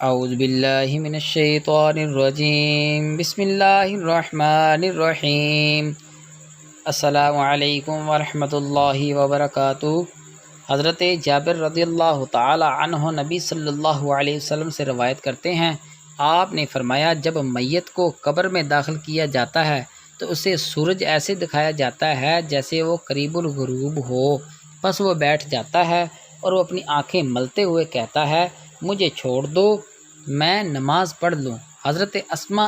اعوذ باللہ من الشیطان الرجیم بسم اللہ الرحمن الرحیم السلام علیکم ورحمۃ اللہ وبرکاتہ۔ حضرت جابر رضی اللہ تعالی عنہ نبی صلی اللہ علیہ وسلم سے روایت کرتے ہیں، آپ نے فرمایا جب میت کو قبر میں داخل کیا جاتا ہے تو اسے سورج ایسے دکھایا جاتا ہے جیسے وہ قریب الغروب ہو، پس وہ بیٹھ جاتا ہے اور وہ اپنی آنکھیں ملتے ہوئے کہتا ہے مجھے چھوڑ دو، میں نماز پڑھ لوں۔ حضرت اسماء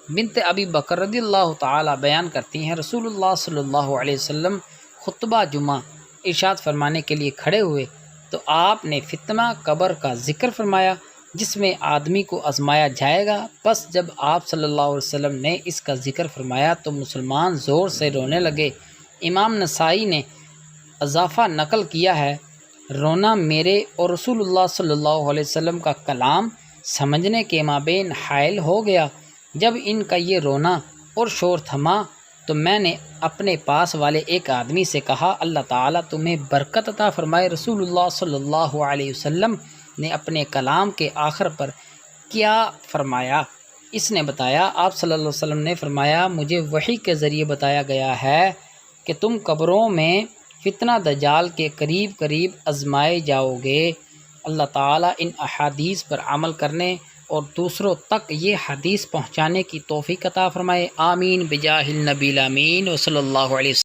بنت ابی بکر رضی اللہ تعالی بیان کرتی ہیں، رسول اللہ صلی اللہ علیہ وسلم خطبہ جمعہ ارشاد فرمانے کے لیے کھڑے ہوئے تو آپ نے فتنہ قبر کا ذکر فرمایا جس میں آدمی کو آزمایا جائے گا۔ پس جب آپ صلی اللہ علیہ وسلم نے اس کا ذکر فرمایا تو مسلمان زور سے رونے لگے۔ امام نسائی نے اضافہ نقل کیا ہے، رونا میرے اور رسول اللہ صلی اللہ علیہ وسلم کا کلام سمجھنے کے مابین حائل ہو گیا۔ جب ان کا یہ رونا اور شور تھما تو میں نے اپنے پاس والے ایک آدمی سے کہا اللہ تعالیٰ تمہیں برکت عطا فرمائے۔ رسول اللہ صلی اللہ علیہ وسلم نے اپنے کلام کے آخر پر کیا فرمایا؟ اس نے بتایا، آپ صلی اللہ علیہ وسلم نے فرمایا مجھے وحی کے ذریعے بتایا گیا ہے کہ تم قبروں میں فتنہ دجال کے قریب قریب آزمائے جاؤ گے۔ اللہ تعالیٰ ان احادیث پر عمل کرنے اور دوسروں تک یہ حدیث پہنچانے کی توفیق عطا فرمائے، آمین بجاہ النبی الامین وصلی اللہ علیہ وسلم۔